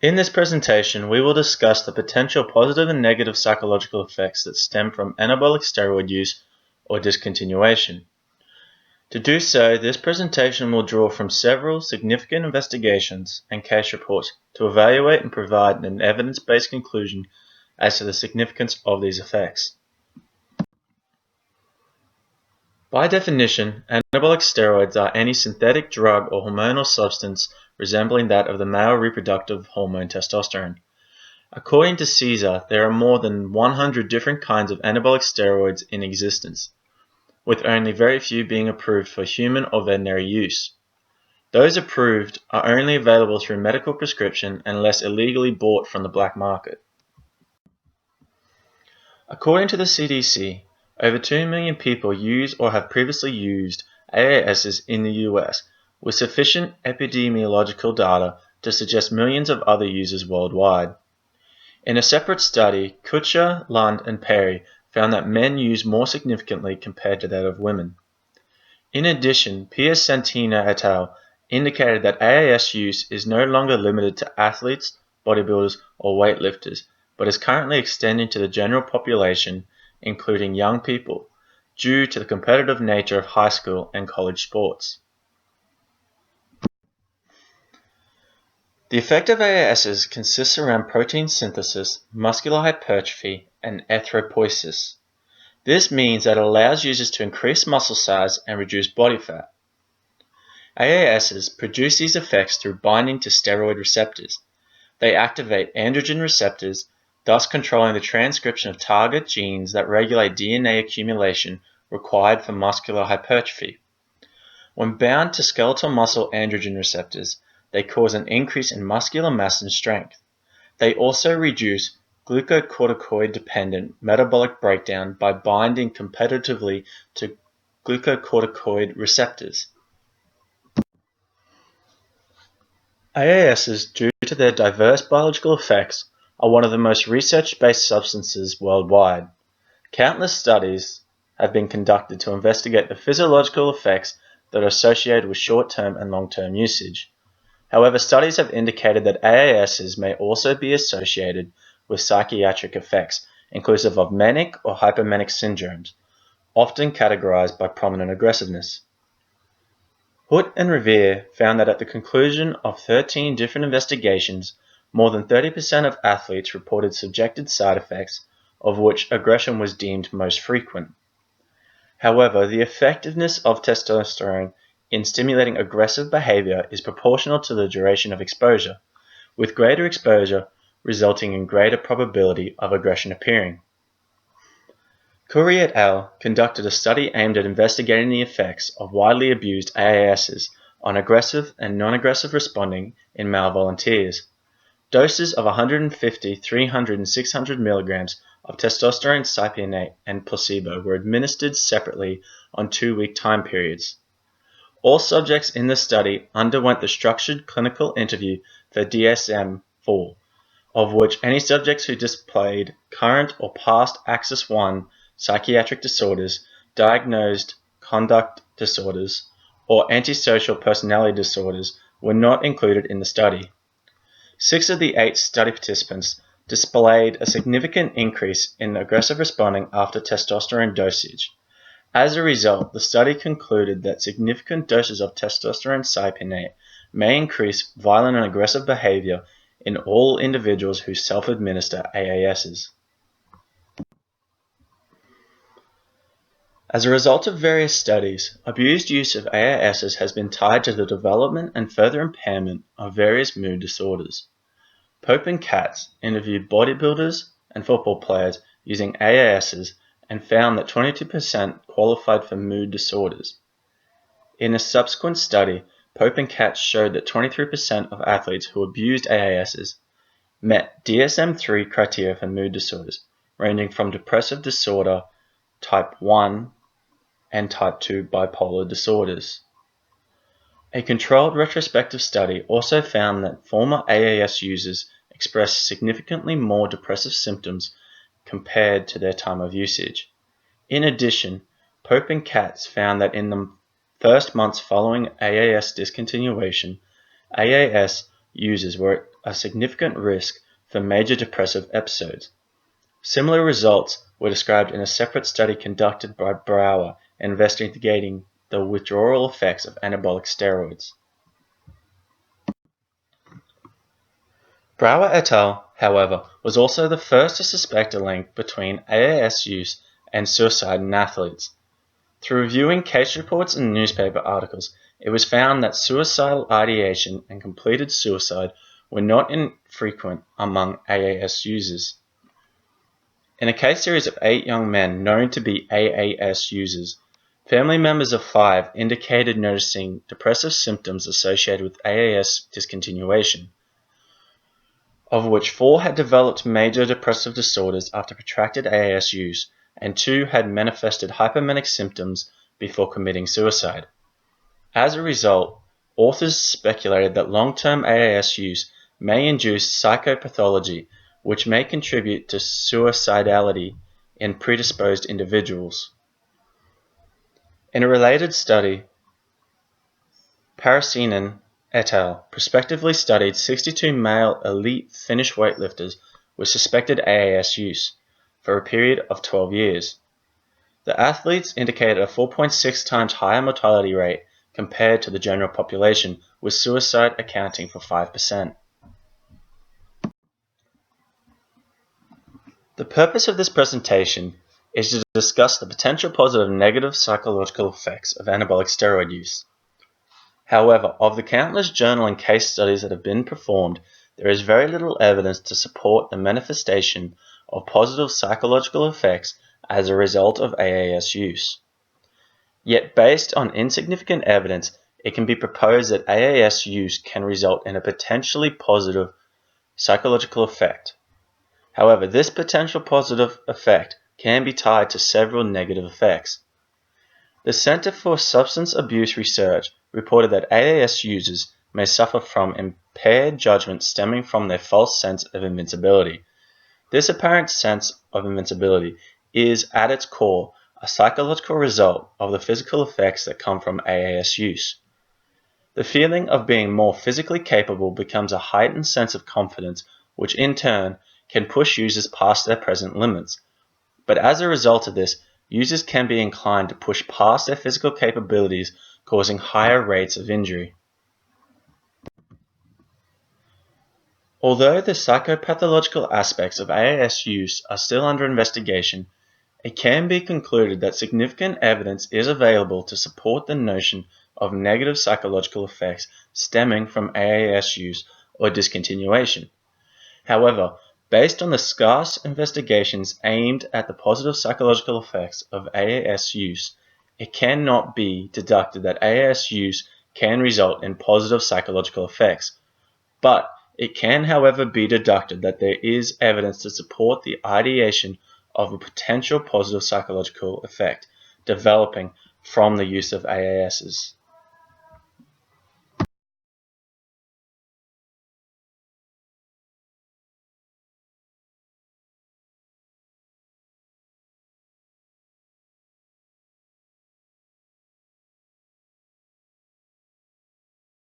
In this presentation, we will discuss the potential positive and negative psychological effects that stem from anabolic steroid use or discontinuation. To do so, this presentation will draw from several significant investigations and case reports to evaluate and provide an evidence-based conclusion as to the significance of these effects. By definition, anabolic steroids are any synthetic drug or hormonal substance resembling that of the male reproductive hormone testosterone. According to Caesar, there are more than 100 different kinds of anabolic steroids in existence, with only very few being approved for human or veterinary use. Those approved are only available through medical prescription unless illegally bought from the black market. According to the CDC, over 2 million people use or have previously used AASs in the US, with sufficient epidemiological data to suggest millions of other users worldwide. In a separate study, Kutcher, Lund, and Perry found that men use more significantly compared to that of women. In addition, Piacentini et al. Indicated that AAS use is no longer limited to athletes, bodybuilders, or weightlifters, but is currently extending to the general population, including young people, due to the competitive nature of high school and college sports. The effect of AASs consists around protein synthesis, muscular hypertrophy, and erythropoiesis. This means that it allows users to increase muscle size and reduce body fat. AASs produce these effects through binding to steroid receptors. They activate androgen receptors, thus controlling the transcription of target genes that regulate DNA accumulation required for muscular hypertrophy. When bound to skeletal muscle androgen receptors, they cause an increase in muscular mass and strength. They also reduce glucocorticoid-dependent metabolic breakdown by binding competitively to glucocorticoid receptors. AASs, due to their diverse biological effects, are one of the most research-based substances worldwide. Countless studies have been conducted to investigate the physiological effects that are associated with short-term and long-term usage. However, studies have indicated that AASs may also be associated with psychiatric effects, inclusive of manic or hypomanic syndromes, often categorized by prominent aggressiveness. Hoot and Revere found that at the conclusion of 13 different investigations, more than 30% of athletes reported subjective side effects, of which aggression was deemed most frequent. However, the effectiveness of testosterone in stimulating aggressive behavior is proportional to the duration of exposure, with greater exposure resulting in greater probability of aggression appearing. Curry et al. Conducted a study aimed at investigating the effects of widely abused AASs on aggressive and non-aggressive responding in male volunteers. Doses of 150, 300, and 600 milligrams of testosterone cypionate and placebo were administered separately on 2-week time periods. All subjects in the study underwent the structured clinical interview for DSM-4, of which any subjects who displayed current or past Axis I psychiatric disorders, diagnosed conduct disorders, or antisocial personality disorders were not included in the study. 6 of the 8 study participants displayed a significant increase in aggressive responding after testosterone dosage. As a result, the study concluded that significant doses of testosterone cypionate may increase violent and aggressive behavior in all individuals who self-administer AASs. As a result of various studies, abused use of AASs has been tied to the development and further impairment of various mood disorders. Pope and Katz interviewed bodybuilders and football players using AASs and found that 22% qualified for mood disorders. In a subsequent study, Pope and Katz showed that 23% of athletes who abused AASs met DSM-3 criteria for mood disorders, ranging from depressive disorder, type 1, and type 2 bipolar disorders. A controlled retrospective study also found that former AAS users expressed significantly more depressive symptoms compared to their time of usage. In addition, Pope and Katz found that in the first months following AAS discontinuation, AAS users were at a significant risk for major depressive episodes. Similar results were described in a separate study conducted by Brower investigating the withdrawal effects of anabolic steroids. Brower et al., however, was also the first to suspect a link between AAS use and suicide in athletes. Through reviewing case reports and newspaper articles, it was found that suicidal ideation and completed suicide were not infrequent among AAS users. In a case series of 8 young men known to be AAS users, family members of 5 indicated noticing depressive symptoms associated with AAS discontinuation, of which 4 had developed major depressive disorders after protracted AAS use, and 2 had manifested hypomanic symptoms before committing suicide. As a result, authors speculated that long-term AAS use may induce psychopathology, which may contribute to suicidality in predisposed individuals. In a related study, Parasinen et al. Prospectively studied 62 male elite Finnish weightlifters with suspected AAS use for a period of 12 years. The athletes indicated a 4.6 times higher mortality rate compared to the general population, with suicide accounting for 5%. The purpose of this presentation is to discuss the potential positive and negative psychological effects of anabolic steroid use. However, of the countless journal and case studies that have been performed, there is very little evidence to support the manifestation of positive psychological effects as a result of AAS use. Yet, based on insignificant evidence, it can be proposed that AAS use can result in a potentially positive psychological effect. However, this potential positive effect can be tied to several negative effects. The Center for Substance Abuse Research reported that AAS users may suffer from impaired judgment stemming from their false sense of invincibility. This apparent sense of invincibility is, at its core, a psychological result of the physical effects that come from AAS use. The feeling of being more physically capable becomes a heightened sense of confidence, which in turn can push users past their present limits. But as a result of this, users can be inclined to push past their physical capabilities, causing higher rates of injury. Although the psychopathological aspects of AAS use are still under investigation, it can be concluded that significant evidence is available to support the notion of negative psychological effects stemming from AAS use or discontinuation. However, based on the scarce investigations aimed at the positive psychological effects of AAS use, it cannot be deducted that AAS use can result in positive psychological effects. But it can, however, be deducted that there is evidence to support the ideation of a potential positive psychological effect developing from the use of AASs.